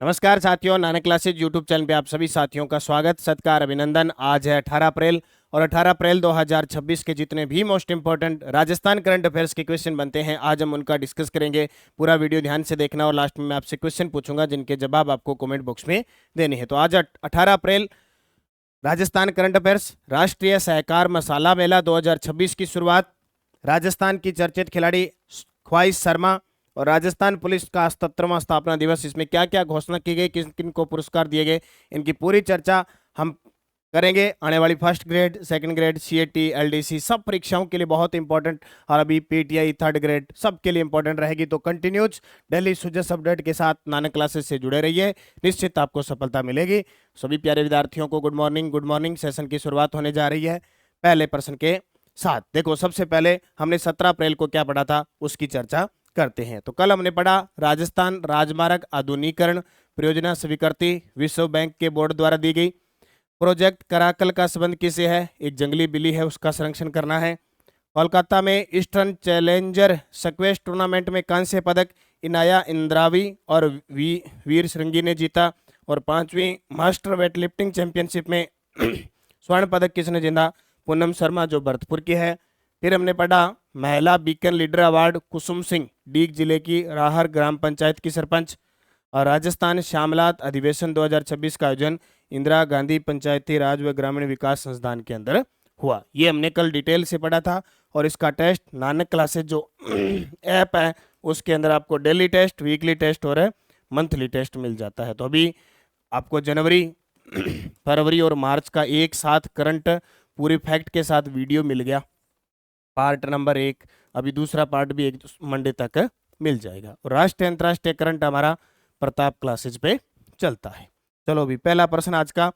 नमस्कार साथियों, Nanak classes YouTube channel पे आप सभी साथियों का स्वागत, सत्कार, अभिनंदन। आज है 18 अप्रैल और 18 अप्रैल 2026 के जितने भी most important Rajasthan current affairs के क्वेश्चन बनते हैं आज हम उनका डिस्कस करेंगे। पूरा वीडियो ध्यान से देखना और लास्ट में मैं आपसे क्वेश्चन पूछूंगा जिनके जवाब आपको कमेंट बॉक्स में देने हैं। तो आज 18 अप्रैल राजस्थान करंट अफेयर्स, राष्ट्रीय सहकार मसाला मेला 2026 की शुरुआत, राजस्थान की चर्चित खिलाड़ी ख्वाइश शर्मा और राजस्थान पुलिस का 77वां स्थापना दिवस, इसमें क्या क्या घोषणा की गई, किन किन को पुरस्कार दिए गए, इनकी पूरी चर्चा हम करेंगे। आने वाली first grade, second grade, CAT, LDC सब परीक्षाओं के लिए बहुत इंपॉर्टेंट और अभी पीटीआई थर्ड ग्रेड सब के लिए इंपॉर्टेंट रहेगी। तो कंटिन्यूज डेली सुजस अपडेट के साथ नानक क्लासेस से जुड़े रहिए, निश्चित आपको सफलता मिलेगी। सभी प्यारे विद्यार्थियों को good morning. Good morning session की शुरुआत होने जा रही है पहले प्रश्न के साथ। देखो, सबसे पहले हमने 17 अप्रैल को क्या पढ़ा था उसकी चर्चा करते हैं। तो कल हमने पढ़ा राजस्थान राजमार्ग आधुनिकीकरण परियोजना स्वीकृति विश्व बैंक के बोर्ड द्वारा दी गई। प्रोजेक्ट कराकल का संबंध किसे है? एक जंगली बिल्ली है, उसका संरक्षण करना है। कोलकाता में ईस्टर्न चैलेंजर स्क्वैश टूर्नामेंट में कांस्य पदक इनाया इंद्रावी और वीर श्रृंगी ने जीता। और 5वीं मास्टर वेटलिफ्टिंग चैंपियनशिप में स्वर्ण पदक किसने जीता? पूनम शर्मा, जो भरतपुर की है। फिर हमने पढ़ा महिला बीकन लीडर अवार्ड कुसुम सिंह, डीग जिले की राहर ग्राम पंचायत की सरपंच। और राजस्थान श्यामलात अधिवेशन 2026 का आयोजन इंदिरा गांधी पंचायती राज व ग्रामीण विकास संस्थान के अंदर हुआ। ये हमने कल डिटेल से पढ़ा था और इसका टेस्ट नानक क्लासेज जो ऐप है उसके अंदर आपको डेली टेस्ट, वीकली टेस्ट और मंथली टेस्ट मिल जाता है। तो अभी आपको जनवरी, फरवरी और मार्च का एक साथ करंट पूरी फैक्ट के साथ वीडियो मिल गया, पार्ट नंबर 1। अभी दूसरा पार्ट भी एक मंडे तक मिल जाएगा। और राष्ट्रीय अंतर्राष्ट्रीय करंट हमारा प्रताप क्लासेज पे चलता है। चलो अभी पहला प्रश्न आज का,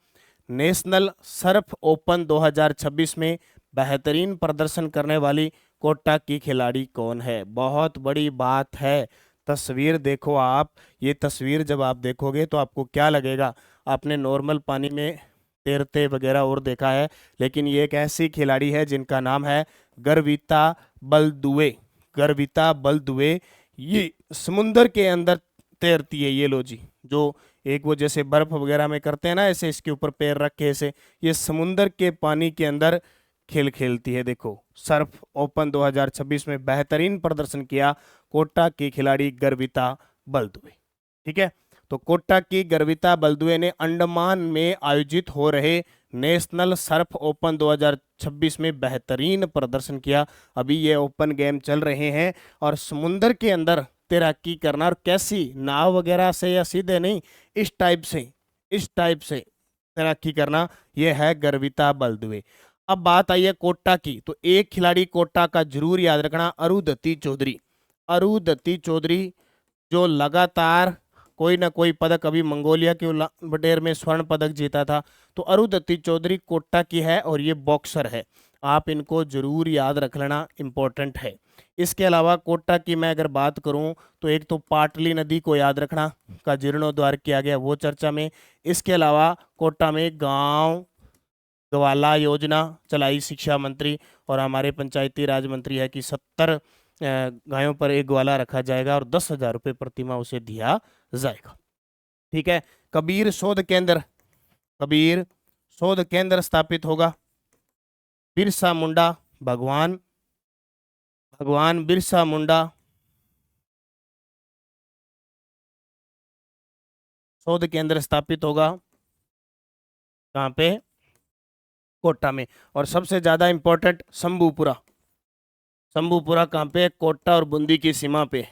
नेशनल सर्फ ओपन 2026 में बेहतरीन प्रदर्शन करने वाली कोटा की खिलाड़ी कौन है? बहुत बड़ी बात है। तस्वीर देखो आप, ये तस्वीर जब आप देखोगे तो आपको क्या लगेगा? आपने नॉर्मल पानी में तैरते वगैरह और देखा है, लेकिन ये एक ऐसी खिलाड़ी है जिनका नाम है गर्विता बलदुवे। गर्विता बलदुवे ये समुंदर के अंदर तैरती है। ये लो जी, जो एक वो जैसे बर्फ वगैरह में करते हैं ना, ऐसे इसके ऊपर पैर रख के ऐसे ये समुंदर के पानी के अंदर खेल खेलती है। देखो, सर्फ ओपन 2026 में बेहतरीन प्रदर्शन किया कोटा की खिलाड़ी गर्विता बलदुवे। ठीक है, तो कोटा की गर्विता बलदुवे ने अंडमान में आयोजित हो रहे नेशनल सर्फ ओपन 2026 में बेहतरीन प्रदर्शन किया। अभी ये ओपन गेम चल रहे हैं और समुंदर के अंदर तैराकी करना, और कैसी नाव वगैरह से या सीधे नहीं, इस टाइप से तैराकी करना, यह है गर्विता बलदुवे। अब बात आई है कोटा की, तो एक खिलाड़ी कोटा का जरूर याद रखना, अरुंधति चौधरी। अरुंधति चौधरी जो लगातार कोई ना कोई पदक, अभी मंगोलिया के बटेर में स्वर्ण पदक जीता था। तो अरुंधति चौधरी कोटा की है और ये बॉक्सर है, आप इनको जरूर याद रख लेना, इंपॉर्टेंट है। इसके अलावा कोटा की मैं अगर बात करूं तो एक तो पाटली नदी को याद रखना का जीर्णोद्धार किया गया, वो चर्चा में। इसके अलावा कोटा में गांव गवाला योजना चलाई शिक्षा मंत्री, और हमारे पंचायती राज मंत्री है कि 70 गायों पर एक ग्वाला रखा जाएगा और 10,000 रुपये प्रतिमाह उसे दिया जाएगा। ठीक है, कबीर शोध केंद्र स्थापित होगा। बिरसा मुंडा, भगवान बिरसा मुंडा शोध केंद्र स्थापित होगा कहाँ पे? कोटा में। और सबसे ज्यादा इंपॉर्टेंट शंभूपुरा कहाँ पे? कोटा और बूंदी की सीमा पे,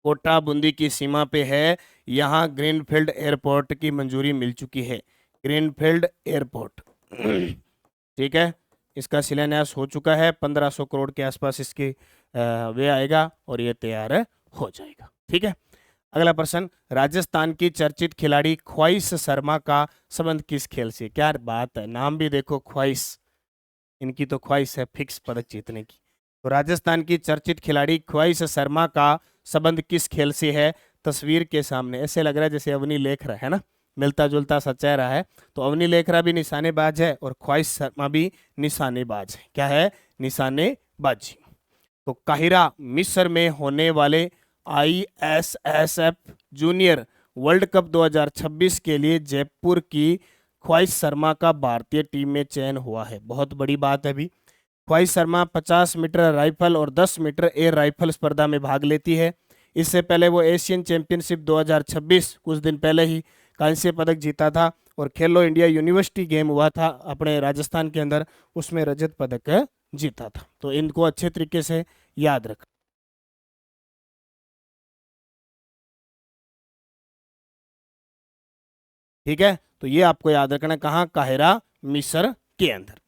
कोटा बूंदी की सीमा पे है। यहाँ ग्रीनफील्ड एयरपोर्ट की मंजूरी मिल चुकी है, ग्रीनफील्ड एयरपोर्ट। ठीक है, इसका शिलान्यास हो चुका है, 1500 करोड़ के आसपास इसके वे आएगा और ये तैयार हो जाएगा। ठीक है, अगला प्रश्न, राजस्थान की चर्चित खिलाड़ी ख्वाइश शर्मा का संबंध किस खेल से? क्या बात है, नाम भी देखो ख्वाइश, इनकी तो ख्वाइश है फिक्स पदक जीतने की। तो राजस्थान की चर्चित खिलाड़ी ख्वाइश शर्मा का संबंध किस खेल से है? तस्वीर के सामने ऐसे लग रहा है जैसे अवनी लेखरा है ना, मिलता जुलता सा चेहरा है। तो अवनी लेखरा भी निशानेबाज है और ख्वाइश शर्मा भी निशानेबाज है। क्या है? निशानेबाजी। तो काहिरा मिस्र में होने वाले ISSF जूनियर वर्ल्ड कप 2026 के लिए जयपुर की ख्वाहिश शर्मा का भारतीय टीम में चयन हुआ है। बहुत बड़ी बात है। अभी ख्वाहिश शर्मा 50 मीटर राइफल और 10 मीटर एयर राइफल स्पर्धा में भाग लेती है। इससे पहले वो एशियन चैंपियनशिप 2026 कुछ दिन पहले ही कांस्य पदक जीता था, और खेलो इंडिया यूनिवर्सिटी गेम हुआ था अपने राजस्थान के अंदर, उसमें रजत पदक जीता था। तो इनको अच्छे तरीके से याद रख। ठीक है, तो ये आपको याद रखना, कहाँ? काहिरा, मिस्र के अंदर।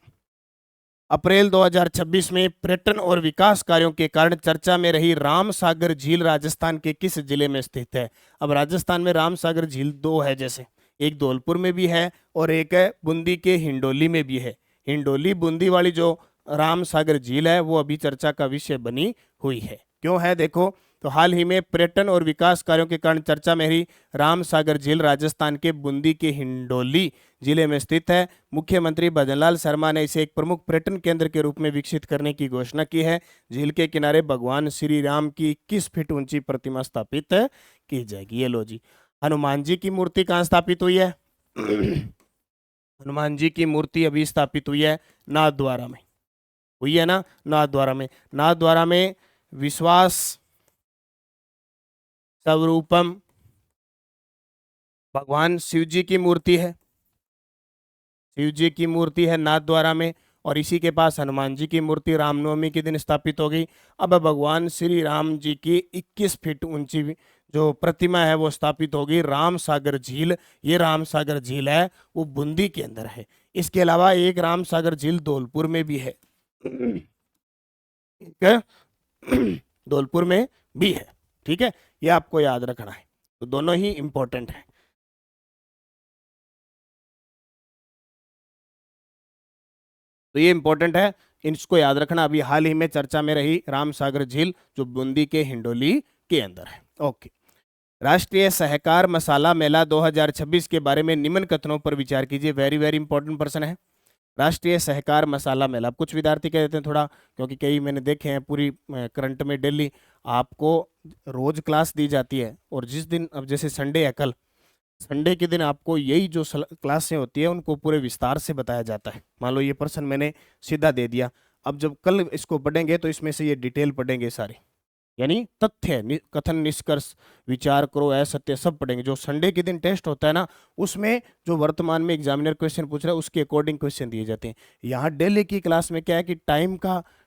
अप्रैल 2026 में पर्यटन और विकास कार्यों के कारण चर्चा में रही राम सागर झील राजस्थान के किस जिले में स्थित है? अब राजस्थान में राम सागर झील दो है, जैसे एक धौलपुर में भी है और एक है बूंदी के हिंडोली में भी है। हिंडोली बूंदी वाली जो राम सागर झील है वो अभी चर्चा का विषय बनी हुई है। क्यों है? देखो, तो हाल ही में पर्यटन और विकास कार्यों के कारण चर्चा में रही राम सागर झील राजस्थान के बूंदी के हिंडोली जिले में स्थित है। मुख्यमंत्री भजनलाल शर्मा ने इसे एक प्रमुख पर्यटन केंद्र के रूप में विकसित करने की घोषणा की है। झील के किनारे भगवान श्री राम की 21 फीट ऊंची प्रतिमा स्थापित की जाएगी। ये लो जी, हनुमान जी की मूर्ति कहाँ स्थापित हुई है? हनुमान जी की मूर्ति अभी स्थापित हुई है नाथद्वारा में, हुई है ना, नाथद्वारा में। नाथद्वारा में विश्वास स्वरूपम भगवान शिव जी की मूर्ति है, शिव जी की मूर्ति है नाथद्वारा में, और इसी के पास हनुमान जी की मूर्ति रामनवमी के दिन स्थापित हो गई। अब भगवान श्री राम जी की 21 फीट ऊंची जो प्रतिमा है वो स्थापित होगी राम सागर झील। ये राम सागर झील है वो बूंदी के अंदर है। इसके अलावा एक राम सागर झील धौलपुर में भी है, धौलपुर में भी है। ठीक है, ये आपको याद रखना है। तो दोनों ही इंपॉर्टेंट है। तो ये इंपॉर्टेंट है, इसको याद रखना। अभी हाल ही में चर्चा में रही राम सागर झील जो बूंदी के हिंडोली के अंदर है। ओके, राष्ट्रीय सहकार मसाला मेला 2026 के बारे में निम्न कथनों पर विचार कीजिए। वेरी वेरी इंपॉर्टेंट पर्सन है। राष्ट्रीय सहकार मसाला मेला, अब कुछ विद्यार्थी कह देते हैं थोड़ा, क्योंकि कई मैंने देखे हैं पूरी करंट में डेली आपको रोज क्लास दी जाती है, और जिस दिन, अब जैसे संडे है, कल संडे के दिन आपको यही जो क्लासें होती है उनको पूरे विस्तार से बताया जाता है। मान लो ये पर्सन मैंने सीधा दे दिया, अब जब कल इसको पढ़ेंगे तो इसमें से ये डिटेल पढ़ेंगे सारे, यानी तथ्य, कथन, निष्कर्ष, विचार करो, असत्य, सब पढ़ेंगे। जो संडे के दिन टेस्ट होता है ना, उसमें जो वर्तमान में एग्जामिनर क्वेश्चन पूछ रहा है उसके अकॉर्डिंग क्वेश्चन दिए जाते हैं। यहाँ डेली की क्लास में क्या है कि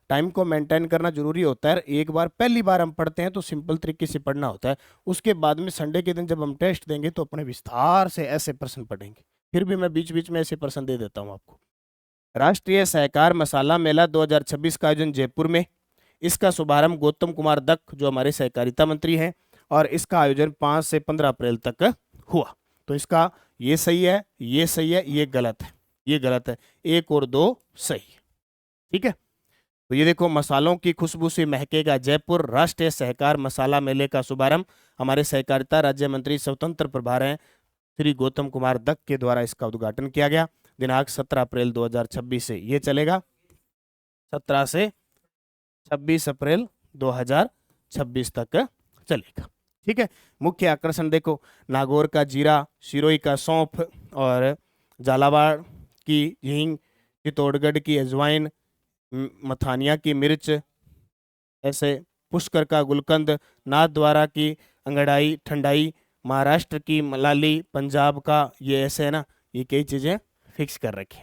टाइम को मेंटेन करना जरूरी होता है। एक बार, पहली बार हम पढ़ते हैं तो सिंपल तरीके से पढ़ना होता है, उसके बाद में संडे के दिन जब हम टेस्ट देंगे तो अपने विस्तार से ऐसे प्रश्न पढ़ेंगे। फिर भी मैं बीच बीच में ऐसे प्रश्न दे देता हूँ आपको। राष्ट्रीय सहकार मसाला मेला 2026 का आयोजन जयपुर में, इसका शुभारंभ गौतम कुमार दत्त जो हमारे सहकारिता मंत्री हैं, और इसका आयोजन 5 से 15 अप्रैल तक हुआ। तो इसका ये सही है, ये सही है, ये गलत है, ये गलत है, 1 और 2 सही है। ठीक है, तो ये देखो, मसालों की खुशबू से महकेगा जयपुर, राष्ट्रीय सहकार मसाला मेले का शुभारंभ हमारे सहकारिता राज्य मंत्री स्वतंत्र प्रभार हैं श्री गौतम कुमार दत्त के द्वारा इसका उद्घाटन किया गया। दिनांक 17 अप्रैल 2026 से ये चलेगा, 17 से 26 अप्रैल 2026 तक चलेगा। ठीक है, मुख्य आकर्षण देखो, नागौर का जीरा, सिरोही का सौंफ, और झालावाड़ की हींग, चित्तौड़गढ़ की अजवाइन, मथानिया की मिर्च, ऐसे पुष्कर का गुलकंद, नाथद्वारा की अंगड़ाई ठंडाई, महाराष्ट्र की मलाली, पंजाब का ये ऐसे है ना, ये कई चीजें फिक्स कर रखी।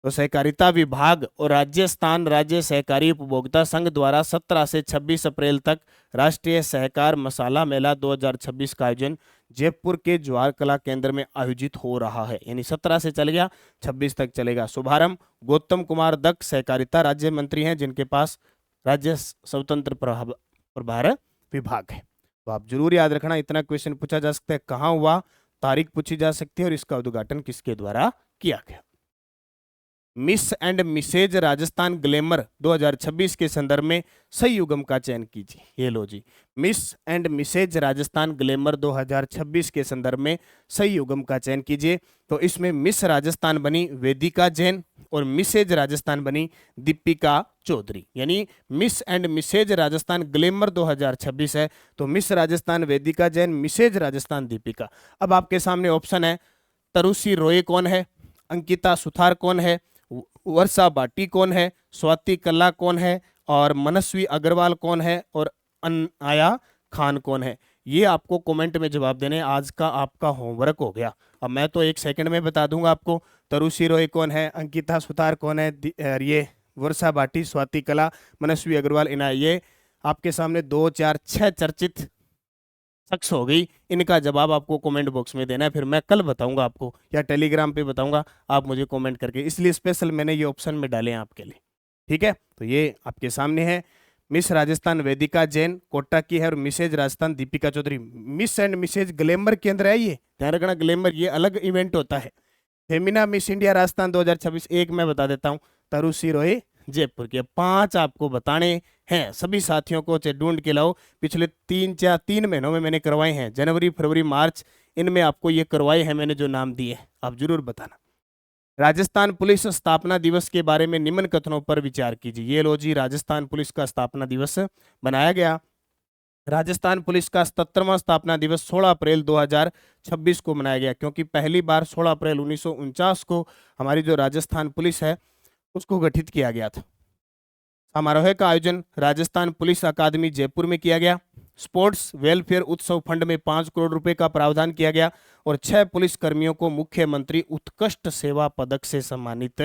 तो सहकारिता विभाग और राजस्थान राज्य सहकारी उपभोक्ता संघ द्वारा 17 से 26 अप्रैल तक राष्ट्रीय सहकार मसाला मेला 2026 का आयोजन जयपुर के ज्वार कला केंद्र में आयोजित हो रहा है। यानी 17 से चल गया, 26 तक चलेगा। शुभारंभ गौतम कुमार दत्त सहकारिता राज्य मंत्री हैं, जिनके पास राज्य स्वतंत्र प्रभार विभाग है। तो आप जरूर याद रखना, इतना क्वेश्चन पूछा जा सकता है, कहाँ हुआ, तारीख पूछी जा सकती है, और इसका उद्घाटन किसके द्वारा किया गया। Miss and Mrs Rajasthan glamour 2026 के संदर्भ में सही युग्म का चयन कीजिए। ये लो जी, Miss and Mrs Rajasthan glamour 2026 के संदर्भ में सही युग्म का चयन कीजिए। तो इसमें मिस राजस्थान बनी वेदिका जैन और मिसेज राजस्थान बनी दीपिका चौधरी। यानी miss and Mrs Rajasthan glamour 2026 है, तो मिस राजस्थान वेदिका जैन, मिसेज राजस्थान दीपिका। अब आपके सामने ऑप्शन है, तरुषी रॉय कौन है, अंकिता सुथार कौन है, वर्षा भाटी कौन है, स्वाति कल्ला कौन है, और मनस्वी अग्रवाल कौन है, और अनाया खान कौन है। ये आपको कमेंट में जवाब देने, आज का आपका होमवर्क हो गया। अब मैं तो 1 सेकंड में बता दूंगा आपको, तरुषी रॉय कौन है, अंकिता सुतार कौन है, ये वर्षा भाटी, स्वाति कला, मनस्वी अग्रवाल, इना, ये आपके सामने 2 4 6 चर्चित शख्स हो गई। इनका जवाब आपको कमेंट बॉक्स में देना है, फिर मैं कल बताऊंगा आपको या टेलीग्राम पे बताऊंगा, आप मुझे कमेंट करके, इसलिए स्पेशल मैंने ये ऑप्शन में डाले हैं आपके लिए। ठीक है, तो ये आपके सामने है, मिस राजस्थान वेदिका जैन कोटा की है और Mrs Rajasthan Deepika Chaudhary. Miss and Mrs glamour के अंदर है, ये ध्यान रखना, ग्लैमर ये अलग इवेंट होता है। फेमिना मिस इंडिया राजस्थान 2026 एक मैं बता देता हूँ, तरुषी रॉय जयपुर के। 5 आपको बताने हैं, सभी साथियों को ढूंढ के लाओ। पिछले 3 महीनों में मैंने करवाए हैं, जनवरी फरवरी मार्च, इनमें आपको ये करवाए हैं मैंने जो नाम दिए, आप जरूर बताना। राजस्थान पुलिस स्थापना दिवस के बारे में निम्न कथनों पर विचार कीजिए। ये लो जी, राजस्थान पुलिस का स्थापना दिवस बनाया गया। राजस्थान पुलिस का 77वां स्थापना दिवस 16 अप्रैल 2026 को मनाया गया, क्योंकि पहली बार 16 अप्रैल 1949 को हमारी जो राजस्थान पुलिस है उसको गठित किया गया था। समारोह का आयोजन राजस्थान पुलिस अकादमी जयपुर में किया गया। स्पोर्ट्स वेलफेयर उत्सव फंड में 5 करोड़ रुपए का प्रावधान किया गया और 6 पुलिस कर्मियों को मुख्यमंत्री उत्कृष्ट सेवा पदक से सम्मानित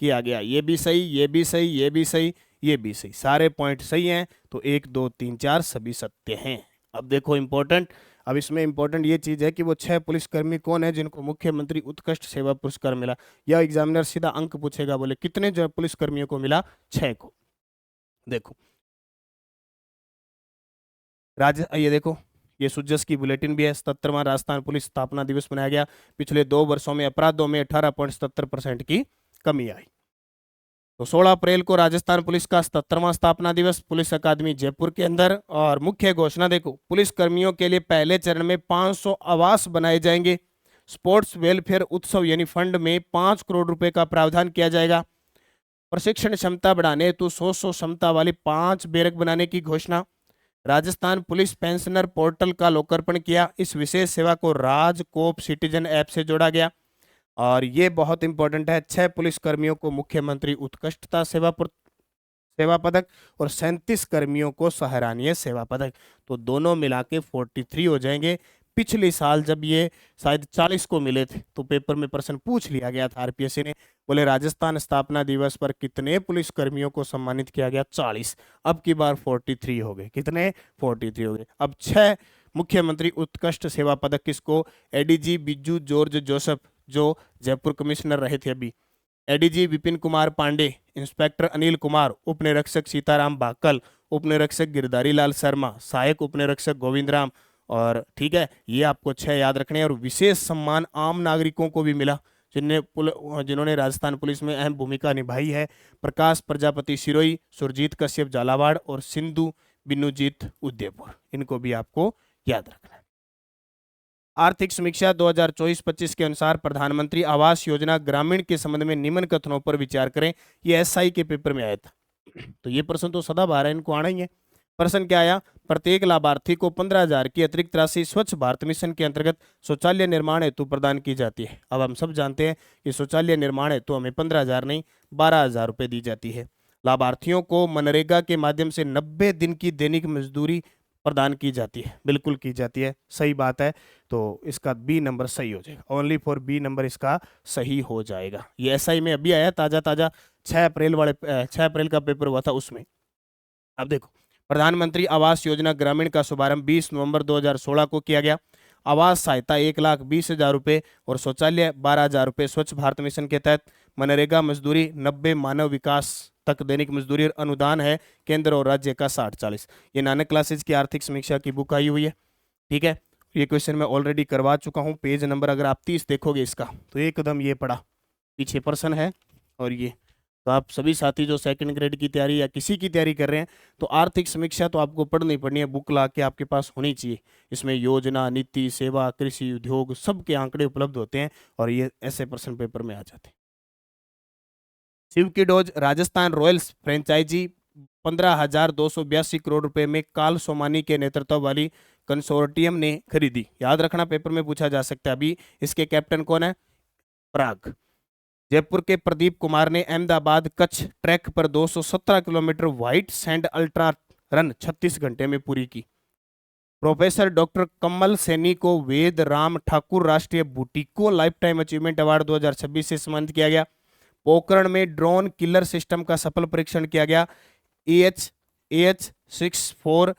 किया गया। ये भी सही, ये भी सही, ये भी सही, ये भी सही, सारे पॉइंट सही हैं। तो 1 2 3 4 सभी सत्य हैं। अब देखो इंपॉर्टेंट, अब इसमें इंपॉर्टेंट ये चीज है कि वो 6 पुलिसकर्मी कौन है जिनको मुख्यमंत्री उत्कृष्ट सेवा पुरस्कार मिला। या एग्जामिनर सीधा अंक पूछेगा, बोले कितने जो पुलिसकर्मियों को मिला, 6 को। देखो ये देखो, ये सुजस की बुलेटिन भी है। 77वां राजस्थान पुलिस स्थापना दिवस मनाया गया। पिछले 2 वर्षों में अपराधों में 18.77% की कमी आई। तो 16 अप्रैल को राजस्थान पुलिस का 77वां स्थापना दिवस पुलिस अकादमी जयपुर के अंदर। और मुख्य घोषणा देखो, पुलिस कर्मियों के लिए पहले चरण में 500 आवास बनाए जाएंगे। स्पोर्ट्स वेलफेयर उत्सव यानी फंड में 5 करोड़ रुपए का प्रावधान किया जाएगा। प्रशिक्षण क्षमता बढ़ाने हेतु 100 क्षमता वाली 5 बैरक बनाने की घोषणा। राजस्थान पुलिस पेंशनर पोर्टल का लोकार्पण किया। इस विशेष सेवा को राजकोप सिटीजन ऐप से जोड़ा गया। और ये बहुत इंपॉर्टेंट है, 6 पुलिस कर्मियों को मुख्यमंत्री उत्कृष्टता सेवा पदक और 37 कर्मियों को सराहनीय सेवा पदक। तो दोनों मिला के 43 हो जाएंगे। पिछले साल जब ये शायद 40 को मिले थे तो पेपर में प्रश्न पूछ लिया गया था आरपीएससी ने, बोले राजस्थान स्थापना दिवस पर कितने पुलिस कर्मियों को सम्मानित किया गया, 40। अब की बार 43 हो गए। कितने? 43 हो गए। अब 6 मुख्यमंत्री उत्कृष्ट सेवा पदक किसको? एडीजी बिज्जू जॉर्ज जोसेफ जो जयपुर कमिश्नर रहे थे अभी, एडीजी विपिन कुमार पांडे, इंस्पेक्टर अनिल कुमार, उप निरीक्षक सीताराम भाकल, उप निरीक्षक गिरधारी लाल शर्मा, सहायक उप निरीक्षक गोविंद राम। और ठीक है, ये आपको 6 याद रखने हैं। और विशेष सम्मान आम नागरिकों को भी मिला जिन्होंने राजस्थान पुलिस में अहम भूमिका निभाई है। प्रकाश प्रजापति सिरोही, सुरजीत कश्यप झालावाड़ और सिंधु बिनुजीत उदयपुर, इनको भी आपको याद रखना है। आर्थिक समीक्षा 2024-25 के अनुसार प्रधानमंत्री आवास योजना ग्रामीण के संबंध में निम्न कथनों पर विचार करें। ये एसआई के पेपर में आया था, तो ये प्रश्न तो सदाबहार है, इनको आना ही है। प्रश्न क्या आया? प्रत्येक लाभार्थी को 15,000 की अतिरिक्त राशि स्वच्छ भारत मिशन के अंतर्गत शौचालय निर्माण हेतु प्रदान की जाती है। अब हम सब जानते हैं कि शौचालय निर्माण हेतु हमें 15,000 नहीं 12,000 रुपये दी जाती है। लाभार्थियों को मनरेगा के माध्यम से 90 दिन की दैनिक मजदूरी प्रदान की जाती है। बिल्कुल की जाती है, सही बात है। तो इसका बी नंबर सही हो जाएगा, ओनली फॉर बी नंबर इसका सही हो जाएगा। ये एसआई में अभी आया ताजा 6 अप्रैल का पेपर हुआ था उसमें। अब देखो, प्रधानमंत्री आवास योजना ग्रामीण का शुभारंभ 20 नवंबर 2016 को किया गया। आवास सहायता 1,20,000 रुपये और शौचालय 12,000 रुपये स्वच्छ भारत मिशन के तहत। मनरेगा मजदूरी 90 मानव विकास तक दैनिक मजदूरी और अनुदान है केंद्र और राज्य का 60-40। ये नानक क्लासेज की आर्थिक समीक्षा की बुक आई हुई है। ठीक है, ये क्वेश्चन मैं ऑलरेडी करवा चुका हूँ। पेज नंबर अगर आप 30 देखोगे इसका तो एकदम ये पड़ा पीछे प्रश्न है। और ये तो आप सभी साथी जो सेकंड ग्रेड की तैयारी या किसी की तैयारी कर रहे हैं तो आर्थिक समीक्षा तो आपको पढ़नी पड़नी है, बुक ला के आपके पास होनी चाहिए। इसमें योजना, नीति, सेवा, कृषि, उद्योग सबके आंकड़े उपलब्ध होते हैं और ये ऐसे प्रश्न पेपर में आ जाते हैं। शिव की डोज राजस्थान रॉयल्स फ्रेंचाइजी 15,282 करोड़ रुपए में काल सोमानी के नेतृत्व वाली कंसोर्टियम ने खरीदी। याद रखना, पेपर में पूछा जा सकता है। अभी इसके कैप्टन कौन है? पराग। जयपुर के प्रदीप कुमार ने अहमदाबाद कच्छ ट्रैक पर 217 kilometre white sand ultra run 36 घंटे में पूरी की। प्रोफेसर डॉक्टर कमल सैनी को वेद राम ठाकुर राष्ट्रीय बुटीको लाइफ टाइम अचीवमेंट अवार्ड 2026 से सम्मानित किया गया। पोखरण में ड्रोन किलर सिस्टम का सफल परीक्षण किया गया। AH-64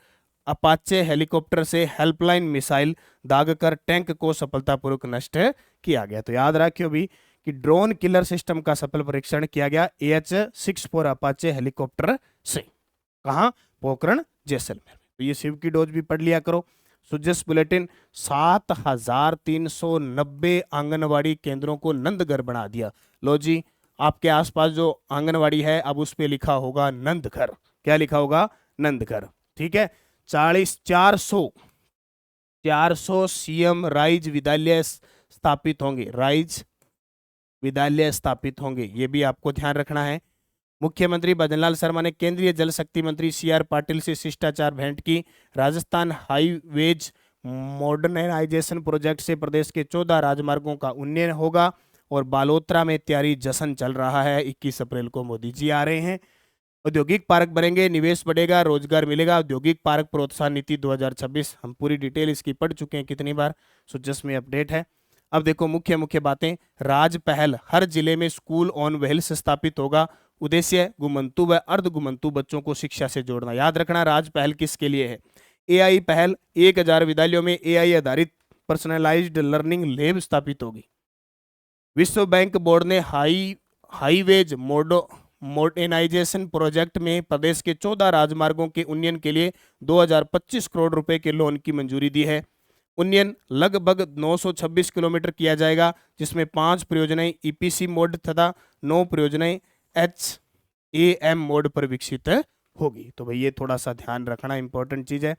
अपाचे हेलीकॉप्टर से हेल्पलाइन मिसाइल दागकर टैंक को सफलतापूर्वक नष्ट किया गया। तो याद रखियो भी कि ड्रोन किलर सिस्टम का सफल परीक्षण किया गया AH-64 अपाचे हेलीकॉप्टर से। कहां? पोखरण जैसलमेर। तो ये शिव की डोज भी पढ़ लिया करो। सुजस बुलेटिन 7,390 आंगनवाड़ी केंद्रों को नंदघर बना दिया। लो जी, आपके आसपास जो आंगनवाड़ी है अब उस पे लिखा होगा नंदघर। क्या लिखा होगा? नंदघर। ठीक है। 400 सीएम राइज विद्यालय स्थापित होंगे। राइज विद्यालय स्थापित होंगे, ये भी आपको ध्यान रखना है। मुख्यमंत्री भजनलाल शर्मा ने केंद्रीय जल शक्ति मंत्री CR पाटिल से शिष्टाचार भेंट की। राजस्थान हाईवेज मॉडर्नाइजेशन प्रोजेक्ट से प्रदेश के 14 राजमार्गों का उन्नयन होगा। और बालोतरा में तैयारी जश्न चल रहा है। 21 अप्रैल को मोदी जी आ रहे हैं। औद्योगिक पार्क बनेंगे, निवेश बढ़ेगा, रोजगार मिलेगा। औद्योगिक पार्क प्रोत्साहन नीति 2026, हम पूरी डिटेल इसकी पढ़ चुके हैं कितनी बार, सुजस में अपडेट है। अब देखो मुख्य मुख्य बातें। राज पहल, हर जिले में स्कूल ऑन व्हील्स स्थापित होगा। उद्देश्य गुमंतु व अर्ध गुमंतु बच्चों को शिक्षा से जोड़ना। याद रखना, राज पहल किसके लिए है? AI पहल, 1000 विद्यालयों में AI आधारित पर्सनलाइज्ड लर्निंग लैब स्थापित होगी। विश्व बैंक बोर्ड ने हाईवेज मॉडर्नाइजेशन प्रोजेक्ट में प्रदेश के 14 राजमार्गों के उन्नयन के लिए 2025 करोड़ रुपए के लोन की मंजूरी दी है। उन्नयन लगभग 926 किलोमीटर किया जाएगा, जिसमें 5 परियोजनाएं EPC मोड तथा 9 परियोजनाएं HAM मोड पर विकसित होगी। तो भाई ये थोड़ा सा ध्यान रखना, इंपॉर्टेंट चीज है।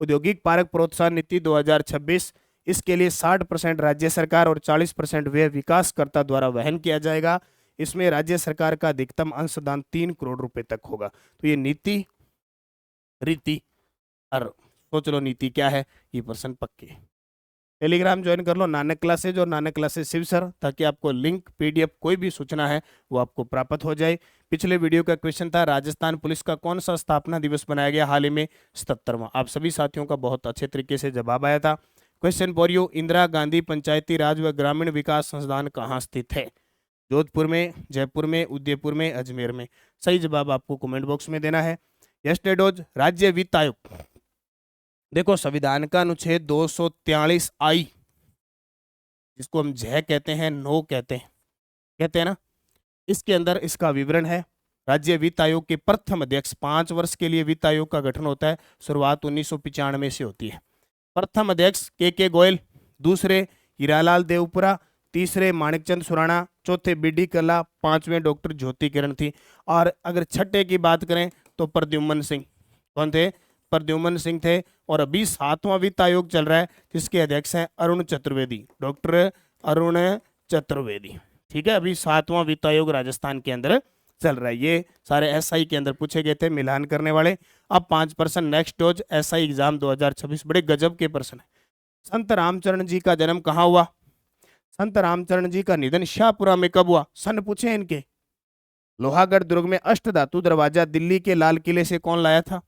औद्योगिक पार्क प्रोत्साहन नीति 2026, इसके लिए 60% राज्य सरकार और 40% व्यय विकासकर्ता द्वारा वहन किया जाएगा। इसमें राज्य सरकार का अधिकतम अंशदान 3 करोड़ रुपए तक होगा। तो ये नीति रीति और सोच लो नीति क्या है, ये पर्सन पक्के। टेलीग्राम ज्वाइन कर लो, नानक क्लासेज और नानक क्लासेज शिव सर, ताकि आपको लिंक PDF कोई भी सूचना है वो आपको प्राप्त हो जाए। पिछले वीडियो का क्वेश्चन था राजस्थान पुलिस का कौन सा स्थापना दिवस मनाया गया हाल ही में? 77वां। आप सभी साथियों का बहुत अच्छे तरीके से जवाब आया था। Question for you, Indira Gandhi Panchayati Raj व ग्रामीण विकास संस्थान कहाँ स्थित है? जोधपुर में, जयपुर में, उदयपुर में, अजमेर में? सही जवाब आपको कमेंट बॉक्स में देना है। यस्टे डोज, राज्य वित्त आयोग, देखो संविधान का अनुच्छेद 243I, जिसको हम जय कहते हैं, नो कहते हैं ना, इसके अंदर इसका विवरण है। राज्य वित्त आयोग के प्रथम अध्यक्ष, 5 वर्ष के लिए वित्त आयोग का गठन होता है। शुरुआत 1995 से होती है। प्रथम अध्यक्ष KK गोयल, दूसरे हीरालाल देवपुरा, तीसरे माणिकचंद सुराणा, चौथे BD कल्ला, 5वें डॉक्टर ज्योति किरण थी। और अगर छठे की बात करें तो प्रद्युम्न सिंह। कौन थे? प्रद्युम्न सिंह थे। और अभी 7वां वित्त आयोग चल रहा है, जिसके अध्यक्ष हैं अरुण चतुर्वेदी, डॉक्टर अरुण चतुर्वेदी। ठीक है, अभी 7वां वित्त आयोग राजस्थान के अंदर चल रहा है। ये सारे SI के अंदर पूछे गए थे, मिलान करने वाले। अब 5% नेक्स्ट डोज SI एग्जाम 2026, बड़े गजब के प्रश्न है। संत रामचरण जी का जन्म कहाँ हुआ? संत रामचरण जी का निधन शाहपुरा में कब हुआ? सन पूछे इनके। लोहागढ़ दुर्ग में अष्टधातु दरवाजा दिल्ली के लाल किले से कौन लाया था?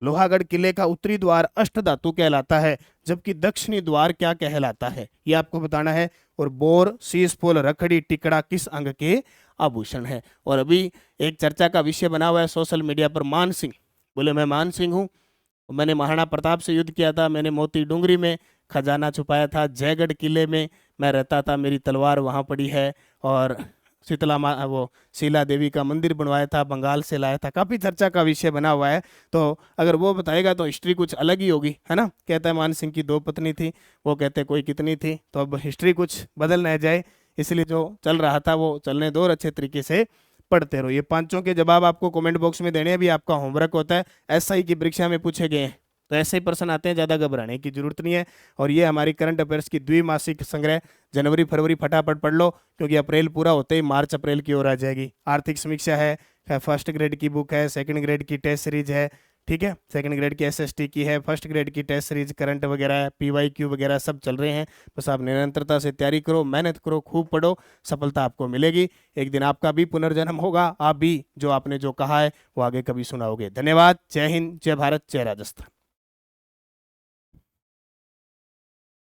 लोहागढ़ किले का उत्तरी द्वार अष्टधातु कहलाता है, जबकि दक्षिणी द्वार क्या कहलाता है, ये आपको बताना है। और बोर, शीश फूल, रखड़ी, टिकड़ा किस अंग के आभूषण है? और अभी एक चर्चा का विषय बना हुआ है सोशल मीडिया पर, मान सिंह। बोले मैं मान सिंह हूँ, मैंने महाराणा प्रताप से युद्ध किया था, मैंने मोती डूंगरी में खजाना छुपाया था, जयगढ़ किले में मैं रहता था, मेरी तलवार वहाँ पड़ी है, और शीतला माँ वो शीला देवी का मंदिर बनवाया था, बंगाल से लाया था। काफ़ी चर्चा का विषय बना हुआ है। तो अगर वो बताएगा तो हिस्ट्री कुछ अलग ही होगी, है ना। कहता है मान सिंह की 2 पत्नी थी, वो कहते कोई कितनी थी। तो अब हिस्ट्री कुछ बदल न जाए, इसलिए जो चल रहा था वो चलने दो और अच्छे तरीके से पढ़ते रहो। ये 5 के जवाब आपको कमेंट बॉक्स में देने, भी आपका होमवर्क होता है, SI की परीक्षा में पूछे गए हैं। तो ऐसे ही प्रश्न आते हैं, ज़्यादा घबराने की जरूरत नहीं है। और ये हमारी करंट अफेयर्स की द्विमासिक संग्रह जनवरी फरवरी फटाफट पढ़ लो, क्योंकि अप्रैल पूरा होते ही मार्च अप्रैल की ओर आ जाएगी। आर्थिक समीक्षा है, फर्स्ट ग्रेड की बुक है, सेकंड ग्रेड की टेस्ट सीरीज है, ठीक है, सेकंड ग्रेड की एसएसटी की है, फर्स्ट ग्रेड की टेस्ट सीरीज करंट वगैरह है, पीवाईक्यू वगैरह सब चल रहे हैं। बस आप निरंतरता से तैयारी करो, मेहनत करो, खूब पढ़ो, सफलता आपको मिलेगी। एक दिन आपका भी पुनर्जन्म होगा, आप भी जो आपने जो कहा है वो आगे कभी सुनाओगे। धन्यवाद। जय हिंद, जय भारत, जय राजस्थान।